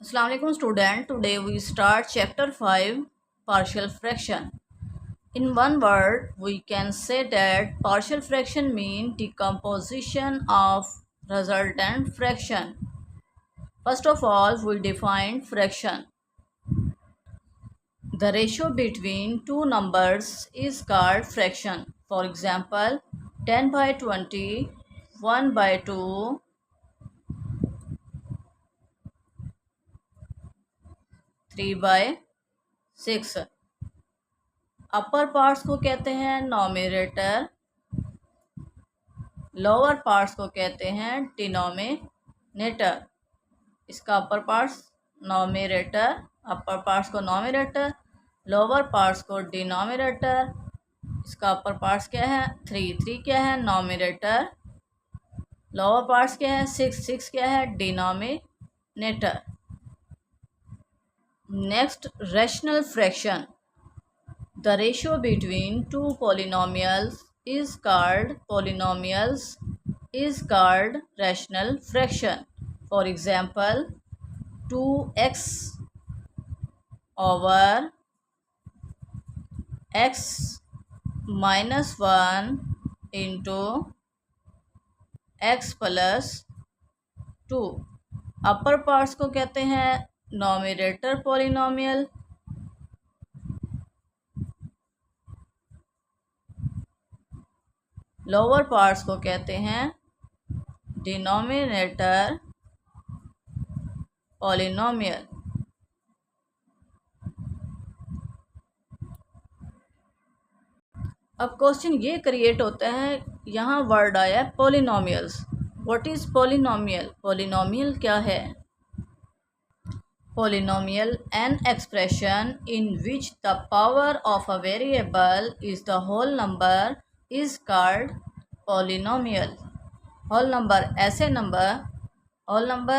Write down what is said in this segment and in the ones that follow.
Assalamu alaikum student. Today we start chapter 5 partial fraction. In one word we can say that partial fraction means decomposition of resultant fraction. First of all we define fraction. The ratio between two numbers is called fraction. For example 10 by 20, 1 by 2, 3 by 6. Upper parts को कहते हैं nominator, lower parts को कहते हैं denominator. इसका अपर parts nominator, अपर parts को nominator, lower parts को denominator. इसका अपर पार्ट्स क्या है? 3 क्या है? नॉमिनेटर। लोअर पार्ट्स क्या है? 6 क्या है? Denominator. Next, rational fraction. The ratio between two polynomials is called rational fraction. For example, 2x over x minus 1 into x plus 2. Upper parts को कहते हैं नॉमिनेटर पॉलिनोमियल, लोअर पार्ट्स को कहते हैं डिनोमिनेटर पॉलिनोमियल। अब क्वेश्चन ये create होता है, यहाँ वर्ड आया है polynomials. What is polynomial? Polynomial क्या है? Polynomial, an expression in which the power of a variable is the whole number, is called polynomial. Whole number ऐसे number, whole number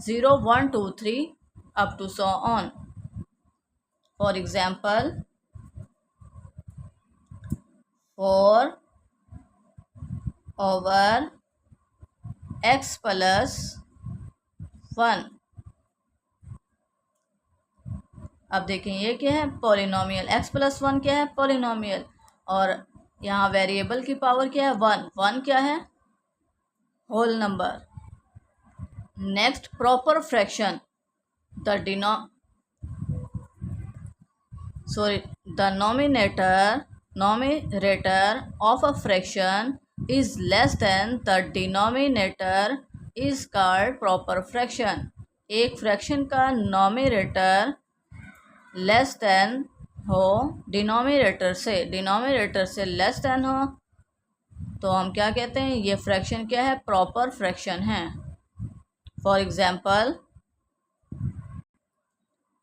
0, 1, 2, 3 up to so on. For example, 4 over x plus 1. अब देखें ये क्या है? Polynomial. x plus 1 क्या है? Polynomial. और यहाँ वेरिएबल की पावर क्या है? 1 क्या है? Whole number. Next, proper fraction. The nominator of a fraction is less than the denominator is called proper fraction. एक फ्रैक्शन का नॉमिनेटर लेस देन हो डिनोमिनेटर से लेस देन हो तो हम क्या कहते हैं? ये फ्रैक्शन क्या है? प्रॉपर फ्रैक्शन है। For example,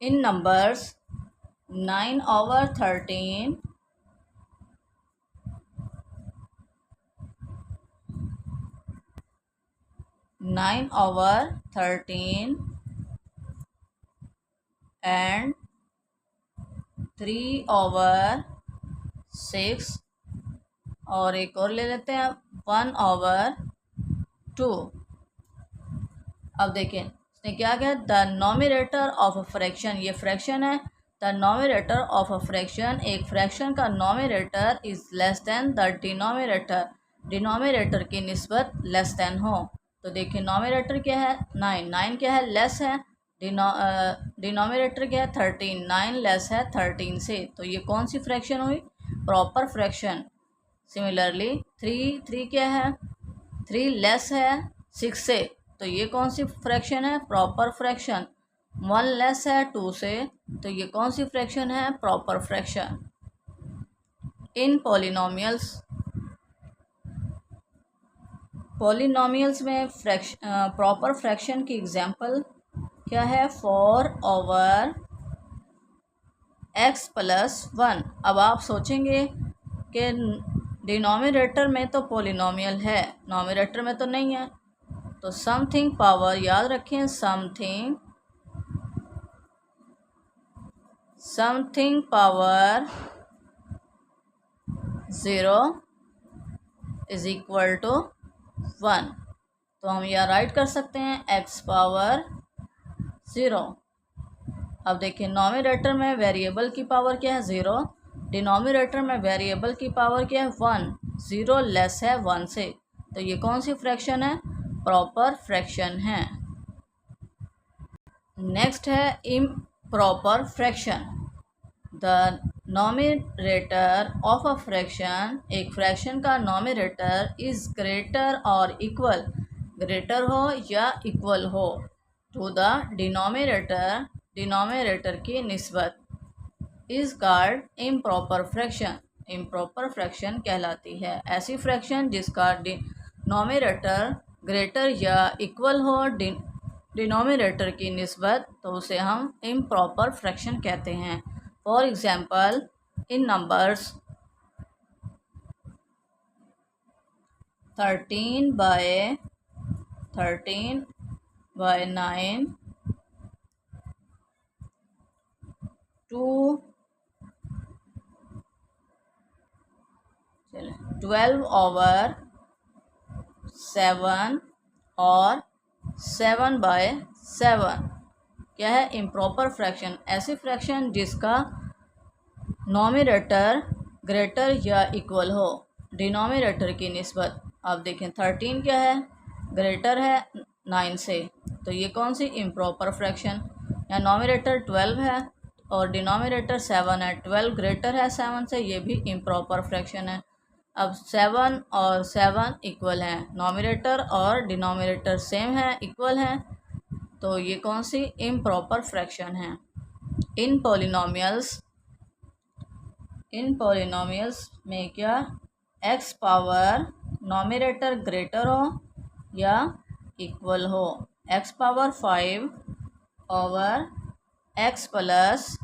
in numbers 9 over 13, 9 over 13 and 3 over 6, और एक और ले लेते हैं 1 over 2। अब देखें इसने क्या किया? The nominator of a fraction, ये फ्रैक्शन है। The nominator of a fraction, एक फ्रैक्शन का nominator is less than the denominator की निस्बत लेस देन हो। तो देखिए नॉमिनेटर क्या है? 9 क्या है? लेस है। डिनोमिनेटर क्या है? 13, 9 लेस है 13 से। तो ये कौन सी फ्रैक्शन हुई? Proper fraction. सिमिलरली 3 क्या है? 3 लेस है 6 से। तो ये कौन सी फ्रैक्शन है? Proper fraction. 1 लेस है 2 से। तो ये कौन सी फ्रैक्शन है? Proper fraction. इन पॉलिनोमियल्स में प्रॉपर फ्रैक्शन की एग्जांपल क्या है? 4 over x plus 1। अब आप सोचेंगे कि डिनोमिनेटर में तो पॉलिनोमियल है, नॉमिनेटर में तो नहीं है। तो समथिंग पावर, याद रखें, something power 0 is equal to 1। तो हम यह राइट कर सकते हैं x पावर 0। अब देखिए नॉमिनेटर में वेरिएबल की पावर क्या है 0, डिनोमिनेटर में वेरिएबल की पावर क्या है 1, 0 लेस है 1 से, तो ये कौन सी फ्रैक्शन है, प्रॉपर फ्रैक्शन है। नेक्स्ट है improper fraction. The nominator of a fraction, एक फ्रैक्शन का नॉमिनेटर इज ग्रेटर और इक्वल, ग्रेटर हो या इक्वल हो, टू द डिनोमिनेटर, डिनोमिनेटर की निस्बत, is called improper fraction, improper fraction कहलाती है ऐसी फ्रैक्शन जिसका डिनोमिनेटर ग्रेटर या इक्वल हो डिनोमिनेटर की निस्बत, तो उसे हम इम्प्रॉपर फ्रैक्शन कहते हैं। For example in numbers 13/9 to 12/7 और 7/7 क्या है, इम्प्रॉपर फ्रैक्शन, ऐसी फ्रैक्शन जिसका नॉमिनेटर ग्रेटर या इक्वल हो डिनोमिनेटर की निस्बत। अब देखें 13 क्या है, ग्रेटर है 9 से, तो ये कौन सी इम्प्रॉपर फ्रैक्शन, या नॉमिनेटर 12 है और डिनोमिनेटर 7 है, 12 ग्रेटर है 7 से, ये भी इम्प्रॉपर फ्रैक्शन है। अब 7 और 7 इक्वल हैं, नॉमिनेटर और डिनोमिनेटर सेम है, इक्वल हैं, तो ये कौन सी इम्प्रॉपर फ्रैक्शन है। इन पॉलिनोमियल्स में क्या, एक्स पावर नॉमिनेटर ग्रेटर हो या इक्वल हो, x power 5 over x plus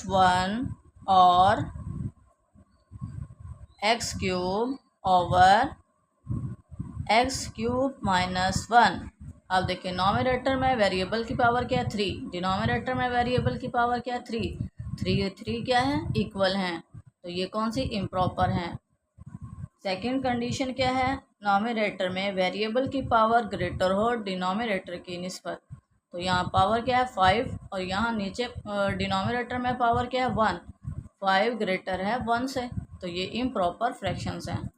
1 और x cube over x cube minus 1। अब देखिए नॉमिनेटर में वेरिएबल की पावर क्या है 3, डिनोमिनेटर में वेरिएबल की पावर क्या है 3 क्या है, इक्वल हैं, तो ये कौन सी इम्प्रॉपर है। सेकंड कंडीशन क्या है, नॉमिनेटर में वेरिएबल की पावर ग्रेटर हो डिनोमिनेटर की निस्बत, तो यहाँ पावर क्या है 5 और यहाँ नीचे डिनोमिनेटर में पावर क्या है 1, 5 ग्रेटर है 1 से, तो ये इम्प्रॉपर फ्रैक्शंस हैं।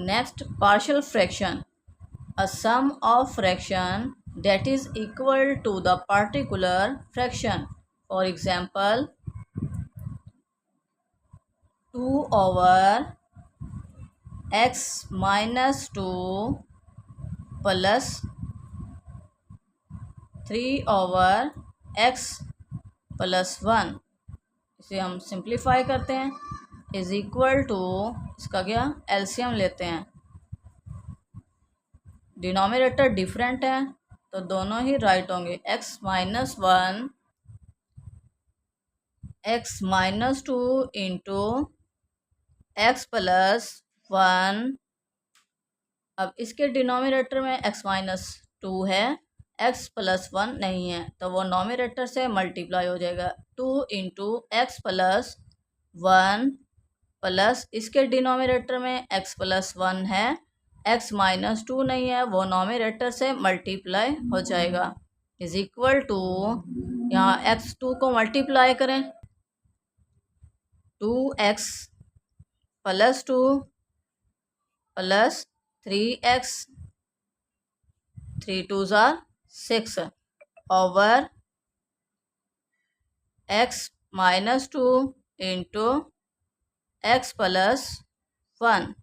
Next partial fraction, a sum of fraction that is equal to the particular fraction. For example 2 over x minus 2 plus 3 over x plus 1, इसे हम सिंप्लीफाई करते हैं, इज इक्वल टू, इसका क्या एलसीएम लेते हैं, डिनोमिनेटर डिफरेंट है तो दोनों ही राइट होंगे, x minus 2 into x plus 1। अब इसके डिनोमिनेटर में x माइनस 2 है, x प्लस 1 नहीं है, तो वो नॉमिनेटर से मल्टीप्लाई हो जाएगा, 2 इंटू एक्स प्लस 1 प्लस इसके डिनोमिनेटर में x प्लस 1 है, x माइनस 2 नहीं है, वो नॉमिनेटर से मल्टीप्लाई हो जाएगा, इज इक्वल टू, यहाँ x2 को मल्टीप्लाई करें, 2x प्लस 2 प्लस 3x, 3 2 ज़ार 6 over x minus 2 into x plus 1।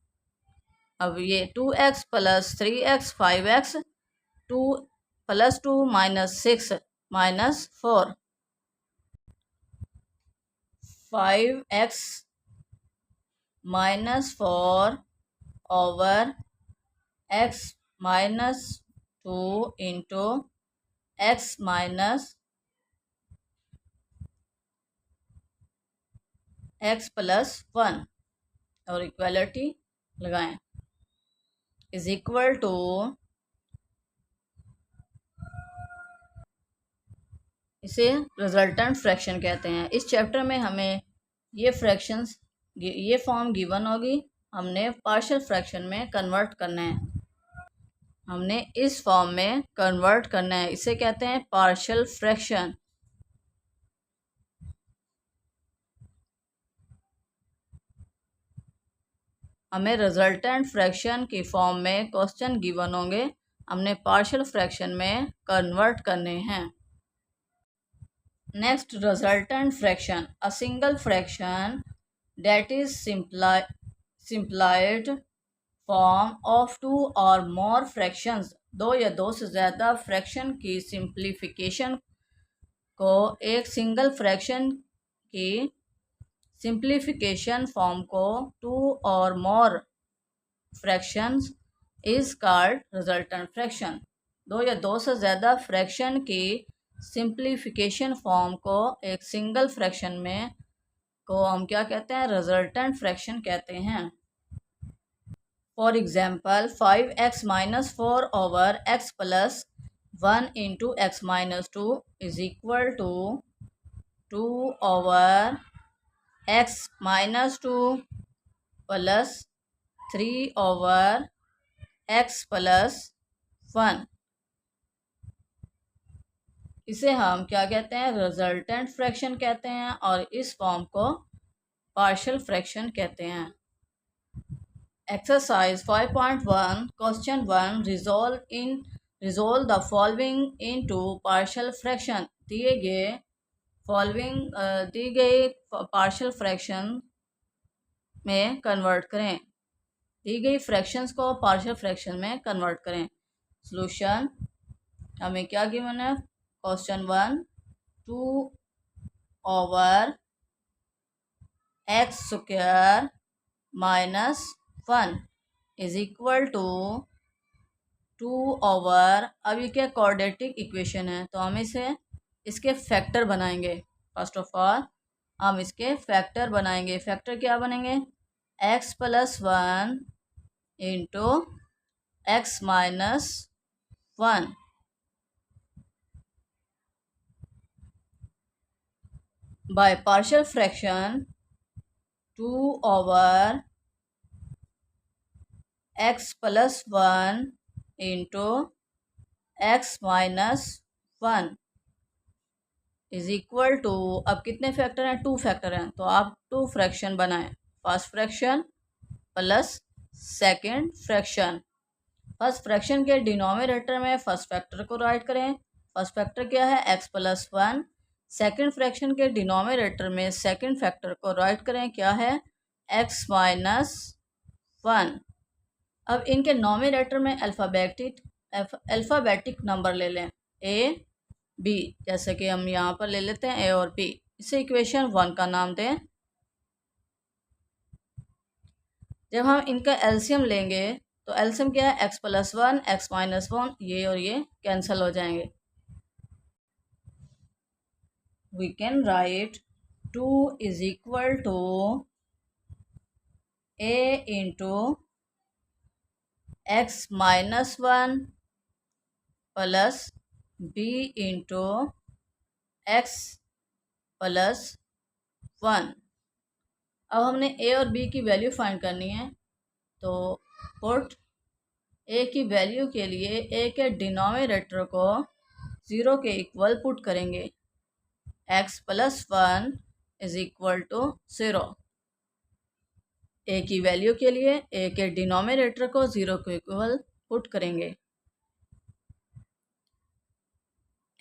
अब ये 2x plus 3x 5x, 2 plus 2 minus 6 minus 4, 5x minus 4 over x minus 2 into x minus x plus 1 और equality लगाएं, is equal to, इसे resultant fraction कहते हैं। इस chapter में हमें ये फ्रैक्शंस, ये फॉर्म गिवन होगी, हमने पार्शियल फ्रैक्शन में कन्वर्ट करना है। हमने इस फॉर्म में कन्वर्ट करना है, इसे कहते हैं पार्शियल फ्रैक्शन। हमें रिजल्टेंट फ्रैक्शन की फॉर्म में क्वेश्चन गिवन होंगे, हमने पार्शियल फ्रैक्शन में कन्वर्ट करने हैं। Next, resultant fraction, a single fraction that is simplified form of two or more fractions। दो या दो से ज़्यादा फ्रैक्शन की सिंप्लीफिकेशन को एक सिंगल फ्रैक्शन की सिंप्लीफिकेशन फॉर्म को टू और more fractions is called resultant fraction. दो या दो से ज़्यादा फ्रैक्शन की सिंप्लीफिकेशन फॉर्म को एक सिंगल फ्रैक्शन में को हम क्या कहते हैं, रिजल्टेंट फ्रैक्शन कहते हैं। For example 5x minus 4 over x plus 1 into x minus 2 is equal to 2 over x minus 2 plus 3 over x plus 1। इसे हम क्या कहते हैं, रिजल्टेंट फ्रैक्शन कहते हैं, और इस फॉर्म को पार्शियल फ्रैक्शन कहते हैं। Exercise 5.1 question 1, resolve the following into partial fraction. दिए गए पार्शियल फ्रैक्शन में कन्वर्ट करें, दी गई फ्रैक्शंस को पार्शियल फ्रैक्शन में कन्वर्ट करें। सॉल्यूशन, हमें क्या गिवन है, question 1 2 over x square minus 1 is equal to 2 over, अब ये क्या क्वाड्रेटिक इक्वेशन है तो हम इसके फैक्टर बनाएंगे। फर्स्ट ऑफ ऑल हम इसके फैक्टर बनाएंगे। फैक्टर क्या बनेंगे, x plus 1 into x minus 1 by partial fraction 2 over x plus 1 into x minus 1 is equal to, अब कितने फैक्टर हैं, 2 फैक्टर हैं, तो आप 2 फ्रैक्शन बनाएं। First fraction plus second fraction. First fraction के डिनोमिनेटर में फर्स्ट फैक्टर को राइट करें। फर्स्ट फैक्टर क्या है, x प्लस 1। सेकेंड फ्रैक्शन के डिनोमिनेटर में सेकेंड फैक्टर को राइट करें, क्या है, x माइनस 1। अब इनके नोमिनेटर में अल्फ़ाबेटिक नंबर ले लें, a b, जैसे कि हम यहाँ पर ले लेते हैं a और b। इसे इक्वेशन 1 का नाम दें। जब हम इनका एलसीएम लेंगे तो एलसीएम क्या है, x प्लस 1 एक्स माइनस 1, ये और ये कैंसिल हो जाएंगे। We can write 2 is equal to a into x minus 1 plus b into x plus 1। अब हमने a और b की वैल्यू फाइंड करनी है, तो पुट a की वैल्यू के लिए a के डिनोमिनेटर को 0 के इक्वल पुट करेंगे। x plus 1 is equal to 0। a की वैल्यू के लिए a के डिनोमिनेटर को 0 के इक्वल पुट करेंगे।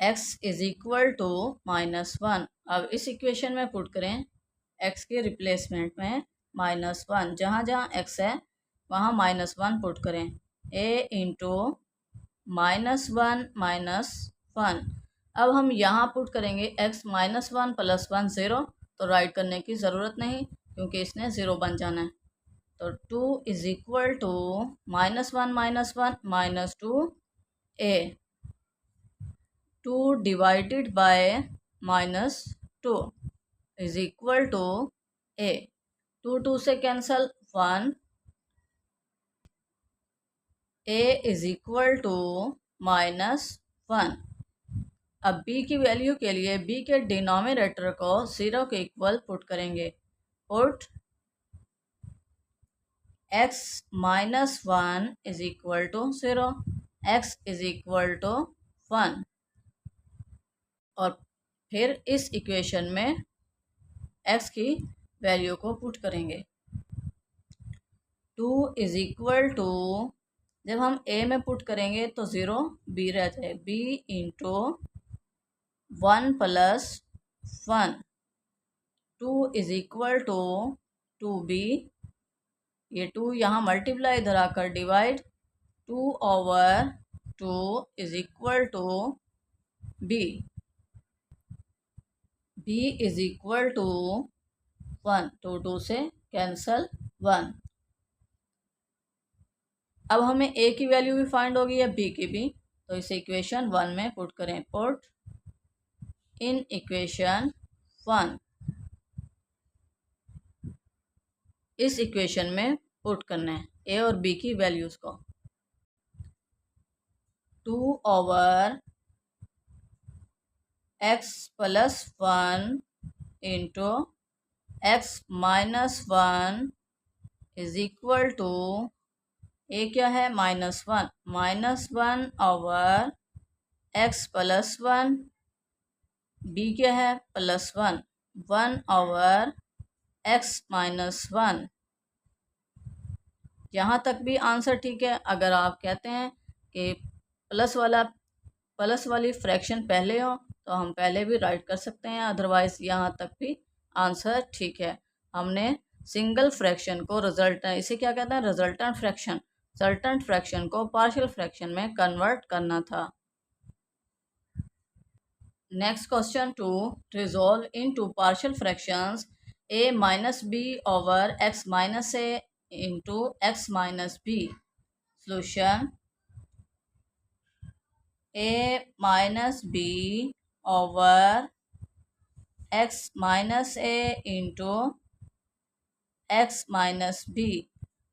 x is equal to minus 1। अब इस इक्वेशन में पुट करें, x के रिप्लेसमेंट में माइनस 1, जहाँ जहाँ x है वहाँ माइनस 1 पुट करें। a into minus 1 minus 1। अब हम यहाँ पुट करेंगे x माइनस 1 प्लस 1 0, तो राइट करने की ज़रूरत नहीं क्योंकि इसने 0 बन जाना है। तो 2 is equal to minus 1 minus 2 a, 2 divided by minus 2 is equal to a। 2 2 से cancel 1, a is equal to minus 1। अब b की वैल्यू के लिए b के डिनोमिनेटर को 0 के इक्वल पुट करेंगे। Put x minus 1 is equal to 0। x is equal to 1 और फिर इस इक्वेशन में x की वैल्यू को पुट करेंगे। 2 इज इक्वल टू, जब हम a में पुट करेंगे तो 0 b रह जाए, b into 1 plus 1। 2 is equal to 2b, ये 2 यहाँ मल्टीप्लाई इधर आकर divide, 2 over 2 is equal to b, b is equal to 1, 2 से कैंसल 1। अब हमें a की वैल्यू भी फाइंड होगी या b की भी, तो इसे इक्वेशन 1 में पुट करें। पुट इन इक्वेशन 1, इस इक्वेशन में पुट करना है a और b की वैल्यूज़ को। 2 over x plus 1 into x minus 1 is equal to, ए क्या है -1, -1 ओवर x प्लस 1, b क्या है +1, 1 ओवर x माइनस 1। यहाँ तक भी आंसर ठीक है। अगर आप कहते हैं कि प्लस वाली फ्रैक्शन पहले हो तो हम पहले भी राइट कर सकते हैं, अदरवाइज़ यहाँ तक भी आंसर ठीक है। हमने सिंगल फ्रैक्शन को इसे क्या कहते हैं, रिजल्टेंट फ्रैक्शन को पार्शियल फ्रैक्शन में कन्वर्ट करना था। Next question 2, resolve into partial fractions a minus B over x minus a into x minus b. Solution a minus B over x minus a into x minus b.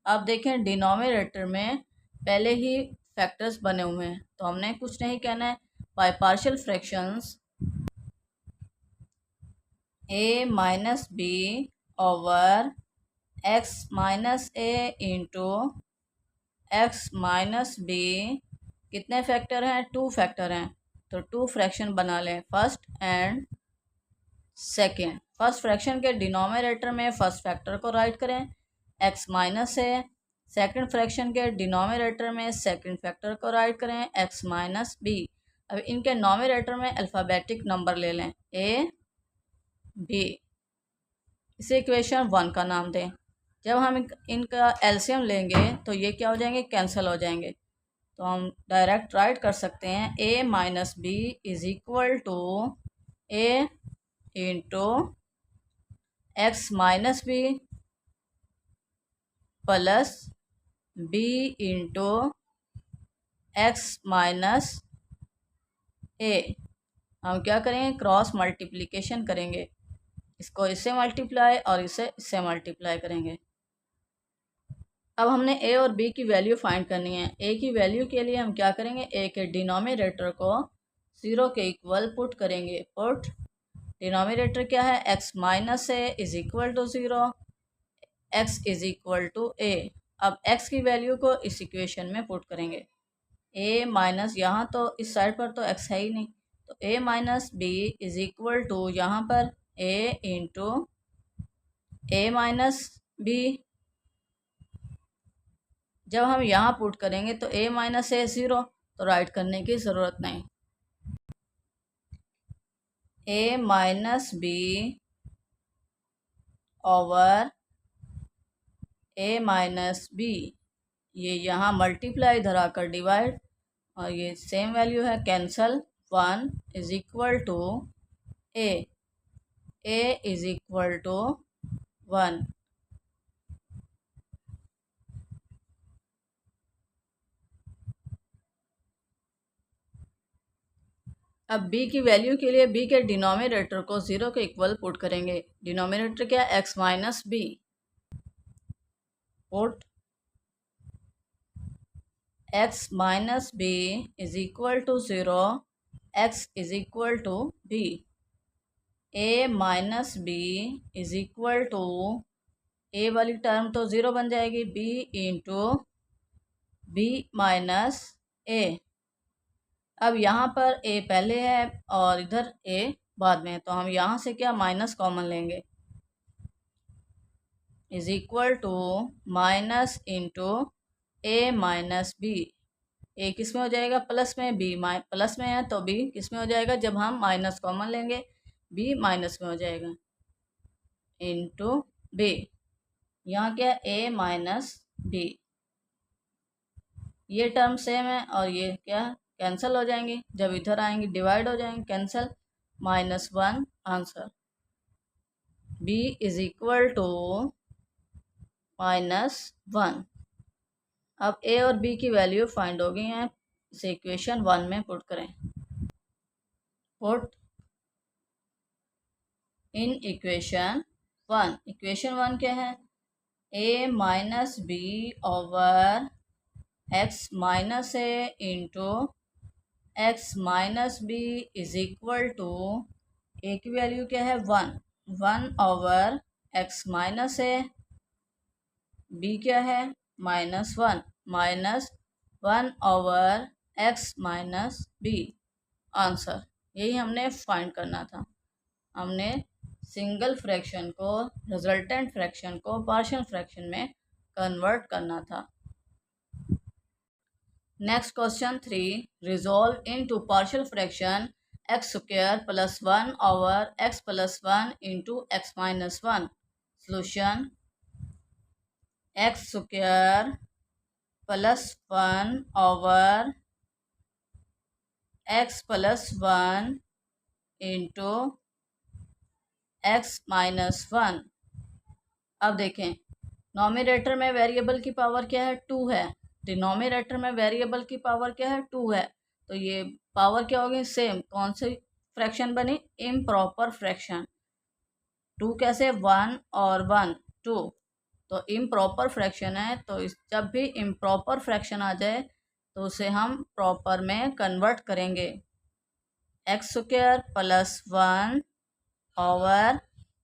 अब देखें denominator में पहले ही factors बने हुए हैं तो हमने कुछ नहीं कहना है। By partial fractions a minus B over x minus a into x minus b, कितने फैक्टर हैं, 2 फैक्टर हैं, तो 2 फ्रैक्शन बना लें, first and second. First fraction के डिनोमिनेटर में फर्स्ट फैक्टर को राइट करें x minus a, second fraction के डिनोमिनेटर में सेकेंड फैक्टर को राइट करें x माइनस b। अब इनके नोमिनेटर में अल्फ़ाबेटिक नंबर ले लें a b, इसे इक्वेशन 1 का नाम दें। जब हम इनका एलसीएम लेंगे तो ये क्या हो जाएंगे, कैंसिल हो जाएंगे, तो हम डायरेक्ट राइट कर सकते हैं a minus B is equal to a into x minus b plus b into x minus a। हम क्या करेंगे, क्रॉस मल्टीप्लिकेशन करेंगे, इसको इससे मल्टीप्लाई और इससे मल्टीप्लाई करेंगे। अब हमने a और b की वैल्यू फाइंड करनी है। a की वैल्यू के लिए हम क्या करेंगे, a के डिनोमिनेटर को 0 के इक्वल पुट करेंगे। पुट डिनोमिनेटर क्या है, x minus a is equal to 0, x is equal to a। अब x की वैल्यू को इस इक्वेशन में पुट करेंगे। a माइनस, यहाँ तो इस साइड पर तो x है ही नहीं, तो a minus B is equal to यहाँ पर a into a minus b. जब हम यहाँ पुट करेंगे तो a माइनस a 0, तो राइट करने की ज़रूरत नहीं। a minus B over a minus b, ये यहाँ मल्टीप्लाई इधर आकर डिवाइड, और ये सेम वैल्यू है, cancel 1 is equal to a is equal to 1। अब b की वैल्यू के लिए b के डिनोमिनेटर को 0 के इक्वल पुट करेंगे। डिनोमिनेटर क्या है, x minus b. Put x minus B is equal to 0, x is equal to b। a minus B is equal to, a वाली टर्म तो 0 बन जाएगी, b into b minus a. अब यहाँ पर ए पहले है और इधर ए बाद में है, तो हम यहाँ से क्या माइनस कॉमन लेंगे, is equal to minus into A minus B. A किस में हो जाएगा, प्लस में, बी प्लस में है तो बी किस में हो जाएगा, जब हम माइनस कॉमन लेंगे बी माइनस में हो जाएगा, इंटू बी। यहाँ क्या ए माइनस बी, ये टर्म सेम है और ये क्या कैंसिल हो जाएंगी, जब इधर आएंगे डिवाइड हो जाएंगे, cancel, -1 answer. b is equal to -1। अब a और b की वैल्यू फाइंड हो गई हैं, इसे इक्वेशन 1 में पुट करें। Put in equation 1। इक्वेशन 1 क्या है, a minus B over x minus A into x minus B is equal to, A की वैल्यू क्या है 1 over x minus A, B क्या है -1 -1 over x minus B, answer. यही हमने फाइंड करना था, हमने सिंगल फ्रैक्शन को, रिजल्टेंट फ्रैक्शन को पार्शियल फ्रैक्शन में कन्वर्ट करना था। Next question 3, resolve into partial fraction x square plus 1 over x plus 1 into x minus 1। Solution, x square plus 1 over x plus 1 into x minus 1। अब देखें, nominator में variable की power क्या है 2 है, डिनोमिनेटर में वेरिएबल की पावर क्या है 2 है, तो ये पावर क्या होगी सेम। कौन सी फ्रैक्शन बनी, इम्प्रॉपर फ्रैक्शन। 2 कैसे, 1 और 1 2, तो इम्प्रॉपर फ्रैक्शन है, तो जब भी इम्प्रॉपर फ्रैक्शन आ जाए तो उसे हम प्रॉपर में कन्वर्ट करेंगे। X square plus 1 over,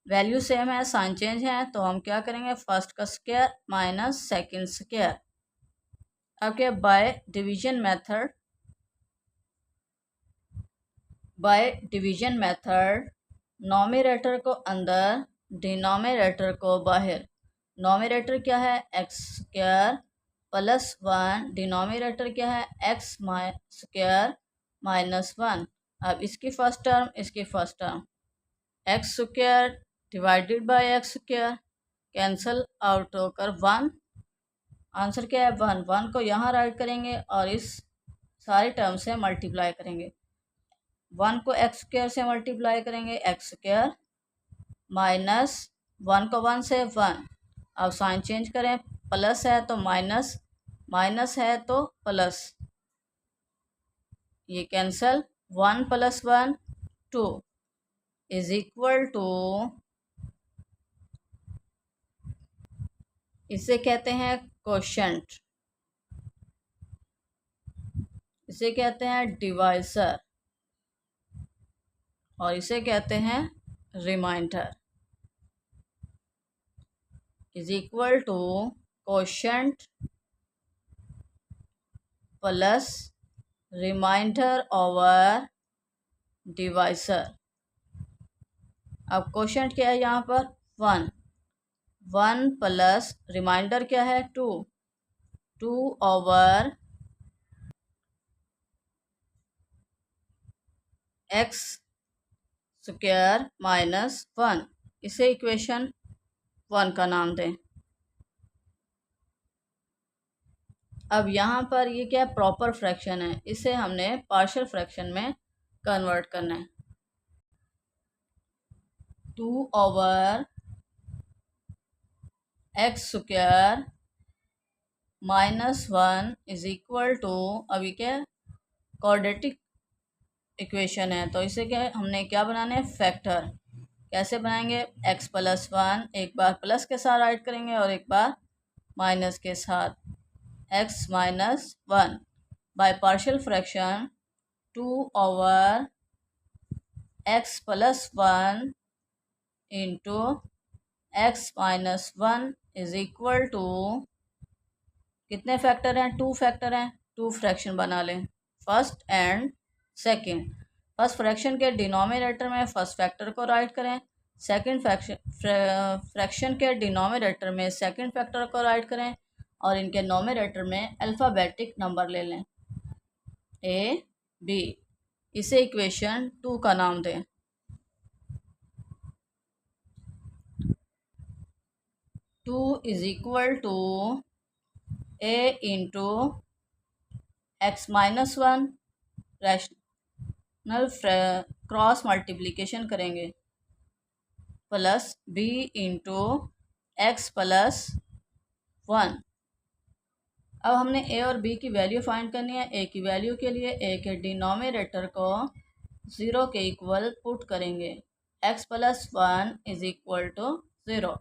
value same है, साइन चेंज है, तो हम क्या करेंगे, फर्स्ट का स्क्वायर माइनस सेकंड स्क्वायर। अब क्या, by division method, by division method nominator को अंदर, डिनोमिनेटर को बाहर। नॉमिनेटर क्या है एक्स स्क्वायर प्लस 1, डिनोमिनेटर क्या है एक्स स्क्वायर माइनस 1। अब इसकी फर्स्ट टर्म, इसकी first term, x square divided by x square, cancel out होकर 1, आंसर क्या है 1। 1 को यहाँ राइट करेंगे और इस सारी टर्म से मल्टीप्लाई करेंगे। 1 को एक्स स्क्वायर से मल्टीप्लाई करेंगे, एक्स स्क्वायर माइनस 1 को 1 से 1। अब साइन चेंज करें, प्लस है तो माइनस, माइनस है तो प्लस, ये cancel, 1 plus 1 2 is equal to, इसे कहते हैं कोशेंट, इसे कहते हैं डिवाइजर और इसे कहते हैं remainder. Is equal to quotient plus remainder over divisor. अब कोशेंट क्या है यहाँ पर 1, 1 प्लस रिमाइंडर क्या है 2, 2 ओवर एक्स स्क्वायर माइनस 1। इसे इक्वेशन 1 का नाम दें। अब यहाँ पर ये क्या प्रॉपर फ्रैक्शन है, इसे हमने पार्शियल फ्रैक्शन में कन्वर्ट करना है। 2 over x square minus 1 is equal to, अभी क्या क्वाड्रेटिक इक्वेशन है, तो इसे क्या हमने क्या बनाना है फैक्टर। कैसे बनाएंगे, x प्लस 1 एक बार प्लस के साथ राइट करेंगे और एक बार माइनस के साथ, x minus 1 by partial fraction 2 over x plus 1 into x minus 1 is equal to, कितने फैक्टर हैं 2 फैक्टर हैं, टू फ्रैक्शन बना लें, first and second. First fraction के डिनोमिनेटर में फर्स्ट फैक्टर को राइट करें, सेकंड फ्रैक्शन के डिनोमिनेटर में सेकंड फैक्टर को राइट करें और इनके नोमिनेटर में अल्फ़ाबेटिक नंबर ले लें ए बी। इसे इक्वेशन 2 का नाम दें। 2 is equal to a into x minus one, rational cross multiplication करेंगे, plus b into x plus one. अब हमने ए और बी की वैल्यू फाइंड करनी है। ए की वैल्यू के लिए ए के डिनोमिनेटर को 0 के इक्वल पुट करेंगे, x plus one is equal to 0,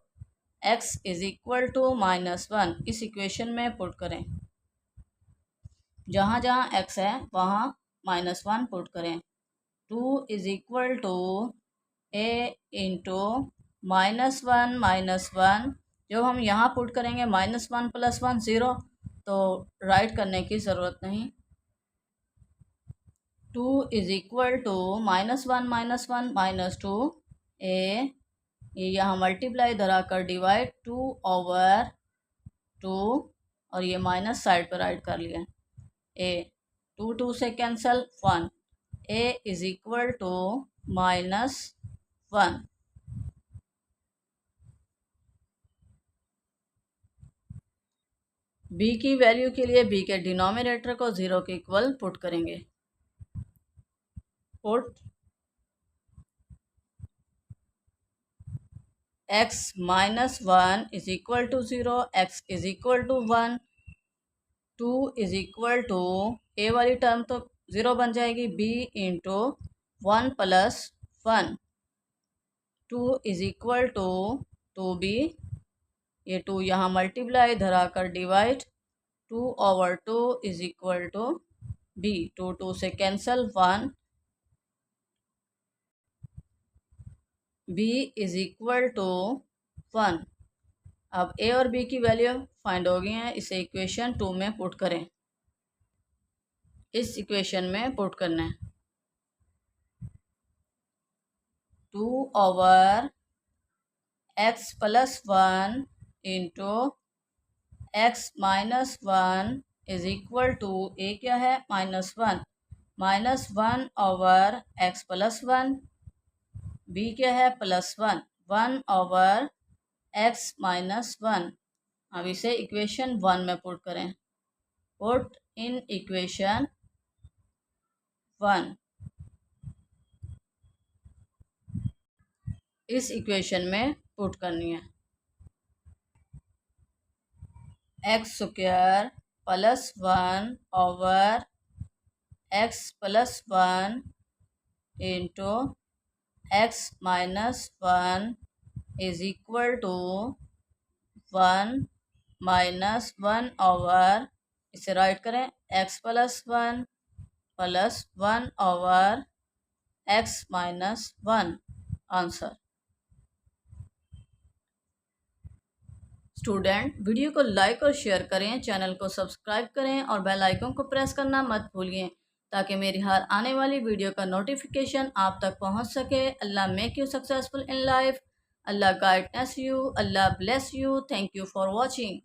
x is equal to minus one इस इक्वेशन में पुट करें। जहाँ जहाँ एक्स है वहाँ माइनस वन पुट करें। 2 is equal to a into minus one, जो हम यहाँ पुट करेंगे माइनस वन प्लस वन 0, तो राइट करने की ज़रूरत नहीं। 2 is equal to minus one minus two, a ये यहाँ मल्टीप्लाई धरा कर डिवाइड 2 ओवर 2 और ये माइनस साइड पर राइट कर लिया। ए 2 से cancel 1, a is equal to minus one. B की वैल्यू के लिए बी के डिनोमिनेटर को 0 के इक्वल पुट करेंगे, put x minus one is equal to 0, x is equal to 1, 2 is equal to a वाली टर्म तो 0 बन जाएगी, b into 1 plus 1, 2 is equal to 2b, ये 2 यहाँ मल्टीप्लाई धरा कर divide 2 over 2 is equal to b, 2 से cancel 1, b is equal to 1। अब a और b की वैल्यू फाइंड हो गई हैं, इसे इक्वेशन 2 में पुट करें। इस इक्वेशन में पुट करना है 2 over x plus one into x minus one is equal to ए क्या है minus one over x plus one, b क्या है plus one over x minus one. अब इसे इक्वेशन 1 में पुट करें, पुट इन इक्वेशन 1। इस इक्वेशन में पुट करनी है x square plus one over x plus one into x minus one is equal to 1 minus one over, इसे write करें x plus one over x minus one. Answer. Student video को like और share करें, channel को subscribe करें और bell icon को press करना मत भूलिए ताकि मेरी हर आने वाली वीडियो का नोटिफिकेशन आप तक पहुंच सके। Allah make you successful in life, Allah guidance you, Allah bless you. Thank you for watching.